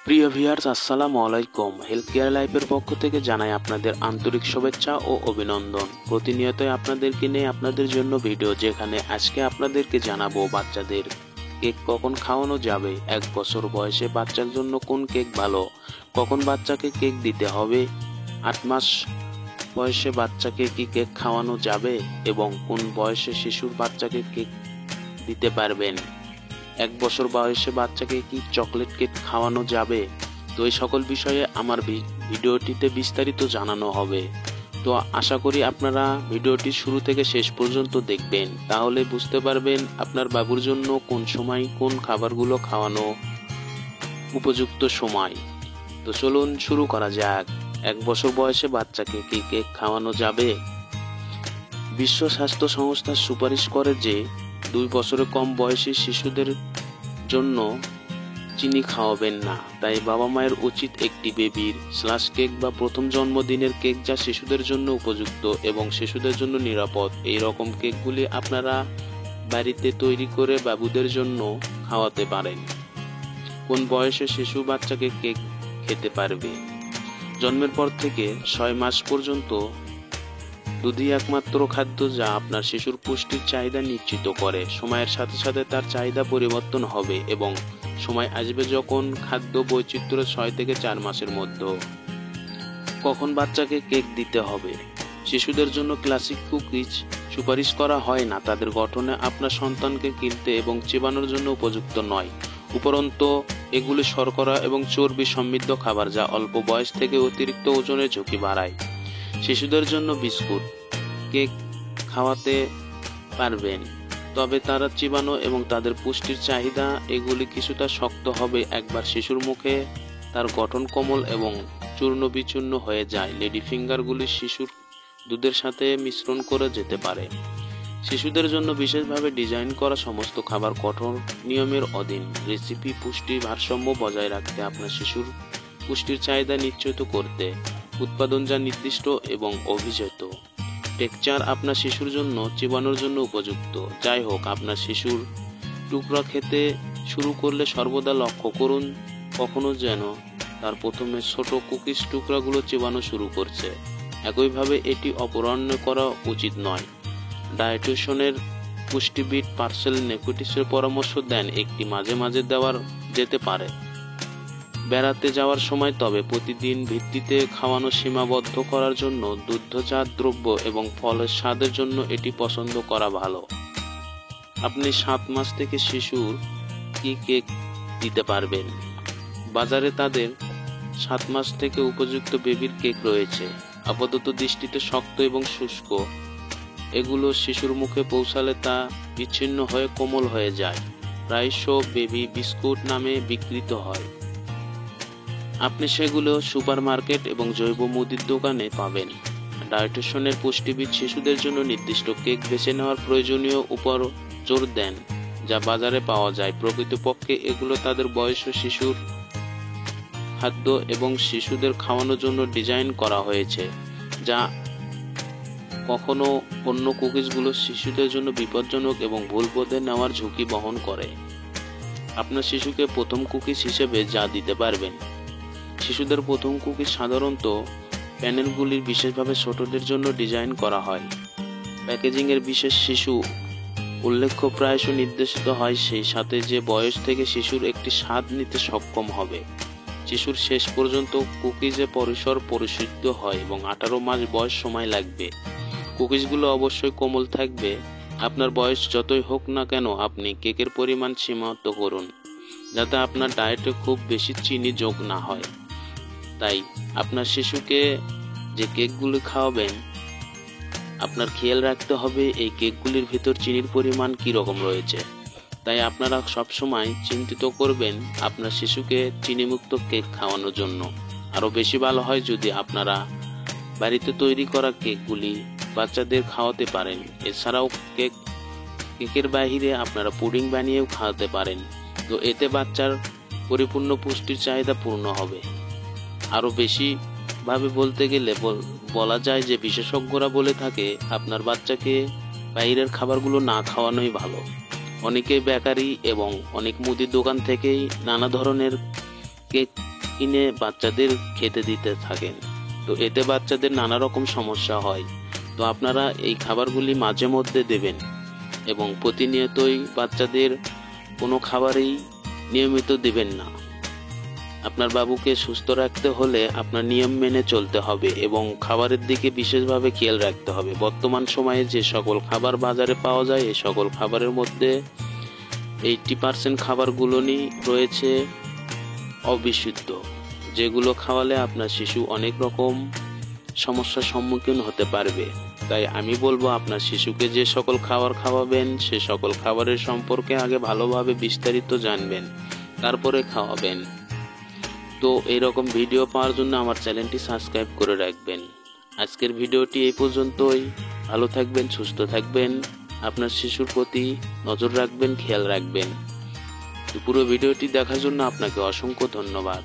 প্রিয় ভিউয়ার্স, আসসালামু আলাইকুম। হেলথ কেয়ার লাইফের পক্ষ থেকে জানাই আপনাদের আন্তরিক শুভেচ্ছা ও অভিনন্দন। প্রতিনিয়তই আপনাদেরকে নিয়ে আপনাদের জন্য ভিডিও, যেখানে আজকে আপনাদেরকে জানাবো বাচ্চাদের কেক কখন খাওয়ানো যাবে, 1 বছর বয়সে বাচ্চার জন্য কোন কেক ভালো, কখন বাচ্চাকে কেক দিতে হবে, 8 মাস বয়সে বাচ্চাকে কি কেক খাওয়ানো যাবে এবং কোন বয়সে শিশুর বাচ্চাকে কেক দিতে পারবেন, 1 বছর বয়সে বাচ্চাকে কি চকলেট কেক খাওয়ানো যাবে। তো এই সকল বিষয়ে আমার ভিডিওটিতে বিস্তারিত জানানো হবে। তো আশা করি আপনারা ভিডিওটি শুরু থেকে শেষ পর্যন্ত দেখবেন, তাহলে বুঝতে পারবেন আপনার বাবুর জন্য কোন সময় কোন খাবারগুলো খাওয়ানো উপযুক্ত সময়। তো চলুন শুরু করা যাক। 1 বছর বয়সে বাচ্চাকে কি কেক খাওয়ানো যাবে। বিশ্ব স্বাস্থ্য সংস্থা সুপারিশ করে যে 2 বছরের কম বয়সী শিশুদের জন্য চিনি খাওয়াবেন না। তাই বাবা মায়ের উচিত একটি বেবির স্লাশ কেক বা প্রথম জন্মদিনের কেক, যা শিশুদের জন্য উপযুক্ত এবং শিশুদের জন্য নিরাপদ, এই রকম কেকগুলি আপনারা বাড়িতে তৈরি করে বাবুদের জন্য খাওয়াতে পারেন। কোন বয়সে শিশু বাচ্চাকে কেক খেতে পারবে। জন্মের পর থেকে 6 মাস পর্যন্ত দুধই একমাত্র খাদ্য যা আপনার শিশুর পুষ্টির চাহিদা নিশ্চিত করে। সময়ের সাথে সাথে তার চাহিদা পরিবর্তন হবে এবং সময় আসবে যখন খাদ্য বৈচিত্র্য 6 থেকে 4 মাসের মধ্যে। কখন বাচ্চাকে কেক দিতে হবে। শিশুদের জন্য ক্লাসিক কুকিজ সুপারিশ করা হয় না, তাদের গঠনে আপনার সন্তানকে গিলতে এবং চিবানোর জন্য উপযুক্ত নয়। উপরন্তু এগুলি শর্করা এবং চর্বি সমৃদ্ধ খাবার, যা অল্প বয়স থেকে অতিরিক্ত ওজনের ঝুঁকি বাড়ায়। শিশুদের জন্য বিস্কুট কেক খাওয়াতে পারবেন, তবে তারা চিবানো এবং তাদের পুষ্টির চাহিদা এগুলি কিছুটা শক্ত হবে একবার শিশুর মুখে তার গঠন কোমল এবং চূর্ণ বিচূর্ণ হয়ে যায়। লেডি ফিঙ্গারগুলি শিশুর দুধের সাথে মিশ্রণ করে যেতে পারে। শিশুদের জন্য বিশেষভাবে ডিজাইন করা সমস্ত খাবার কঠোর নিয়মের অধীন। রেসিপি পুষ্টি ভারসাম্য বজায় রাখতে, আপনার শিশুর পুষ্টির চাহিদা নিশ্চিত করতে। উৎপাদন যা নির্দিষ্ট এবং অভিজাত। টেক্সচার আপনার শিশুর জন্য চিবানোর জন্য উপযুক্ত। যাই হোক, আপনার শিশুর টুকরা খেতে শুরু করলে সর্বদা লক্ষ্য করুন কখনো যেন তার প্রথমে ছোট কুকিজ টুকরাগুলো চিবানো শুরু করছে। একইভাবে এটি অপরাহ্ন করা উচিত নয়। ডায়েটিশিয়ানের পুষ্টিবিদ পার্সেল নেকুটিসের পরামর্শ দেন একটি মাঝে মাঝে দেওয়া যেতে পারে বেড়াতে যাওয়ার সময়, তবে প্রতিদিন ভিত্তিতে খাওয়ানো সীমাবদ্ধ করার জন্য দুগ্ধজাত দ্রব্য এবং ফলের স্বাদের জন্য এটি পছন্দ করা ভালো। আপনি 7 মাস থেকে শিশুর কি কেক দিতে পারবেন। বাজারে তাদের 7 মাস থেকে উপযুক্ত বেবির কেক রয়েছে, আপাতত দৃষ্টিতে শক্ত এবং শুষ্ক। এগুলো শিশুর মুখে পৌঁছালে তা বিচ্ছিন্ন হয়ে কোমল হয়ে যায়, প্রায়শ বেবি বিস্কুট নামে বিক্রিত হয়। আপনি সেগুলো সুপারমার্কেট এবং জৈব মুদির দোকানে পাবেন। ডায়েটিশিয়ানের পুষ্টিবিদ শিশুদের জন্য নির্দিষ্ট কেক বেছে নেওয়ার প্রয়োজনীয় উপর জোর দেন, যা বাজারে পাওয়া যায়। প্রকৃতপক্ষে এগুলো তাদের বয়স ও শিশুর খাদ্য এবং শিশুদের খাওয়ানোর জন্য ডিজাইন করা হয়েছে, যা কখনো অন্য কুকিজগুলো শিশুদের জন্য বিপজ্জনক এবং ভুল পথে নেওয়ার ঝুঁকি বহন করে। আপনার শিশুকে প্রথম কুকিজ হিসেবে যা দিতে পারবেন। শিশুদের প্রথম কুকিজ সাধারণত প্যানেলগুলির বিশেষভাবে ছোটদের জন্য ডিজাইন করা হয়। প্যাকেজিংয়ের বিশেষ শিশু উল্লেখ্য প্রায়শ নির্দেশিত হয়, সেই সাথে যে বয়স থেকে শিশুর একটি স্বাদ নিতে সক্ষম হবে। শিশুর শেষ পর্যন্ত কুকিজে পরিসর পরিশুদ্ধ হয় এবং 18 মাস বয়স সময় লাগবে। কুকিজগুলো অবশ্যই কোমল থাকবে। আপনার বয়স যতই হোক না কেন, আপনি কেকের পরিমাণ সীমাবদ্ধ করুন, যাতে আপনার ডায়েটে খুব বেশি চিনি যোগ না হয়। তাই আপনার শিশুকে যে কেকগুলি খাওয়াবেন, আপনার খেয়াল রাখতে হবে এই কেকগুলির ভিতর চিনির পরিমাণ কী রকম রয়েছে। তাই আপনারা সবসময় চিন্তিত করবেন আপনার শিশুকে চিনিমুক্ত কেক খাওয়ানোর জন্য। আরও বেশি ভালো হয় যদি আপনারা বাড়িতে তৈরি করা কেকগুলি বাচ্চাদের খাওয়াতে পারেন। এছাড়াও কেকের বাইরে আপনারা পুডিং বানিয়েও খাওয়াতে পারেন। তো এতে বাচ্চার পরিপূর্ণ পুষ্টির চাহিদা পূর্ণ হবে। আরও বেশিভাবে বলতে গেলে বলা যায় যে বিশেষজ্ঞরা বলে থাকে আপনার বাচ্চাকে বাইরের খাবারগুলো না খাওয়ানোই ভালো। অনেকে বেকারি এবং অনেক মুদির দোকান থেকেই নানা ধরনের কেক কিনে বাচ্চাদের খেতে দিতে থাকেন। তো এতে বাচ্চাদের নানা রকম সমস্যা হয়। তো আপনারা এই খাবারগুলি মাঝে মধ্যে দেবেন এবং প্রতিনিয়তই বাচ্চাদের কোনো খাবারই নিয়মিত দেবেন না। আপনার বাবুকে সুস্থ রাখতে হলে আপনার নিয়ম মেনে চলতে হবে এবং খাবারের দিকে বিশেষভাবে খেয়াল রাখতে হবে। বর্তমান সময়ে যে সকল খাবার বাজারে পাওয়া যায় এই সকল খাবারের মধ্যে 80% খাবারগুলোই রয়েছে অবিশুদ্ধ, যেগুলো খাওয়ালে আপনার শিশু অনেক রকম সমস্যার সম্মুখীন হতে পারবে। তাই আমি বলবো আপনার শিশুকে যে সকল খাবার খাওয়াবেন সে সকল খাবারের সম্পর্কে আগে ভালোভাবে বিস্তারিত জানবেন, তারপরে খাওয়াবেন। তো এইরকম ভিডিও পাওয়ার জন্য আমার চ্যানেলটি সাবস্ক্রাইব করে রাখবেন। আজকের ভিডিওটি এই পর্যন্তই। ভালো থাকবেন, সুস্থ থাকবেন, আপনার শিশুর প্রতি নজর রাখবেন, খেয়াল রাখবেন। পুরো ভিডিওটি দেখার জন্য আপনাকে অসংখ্য ধন্যবাদ।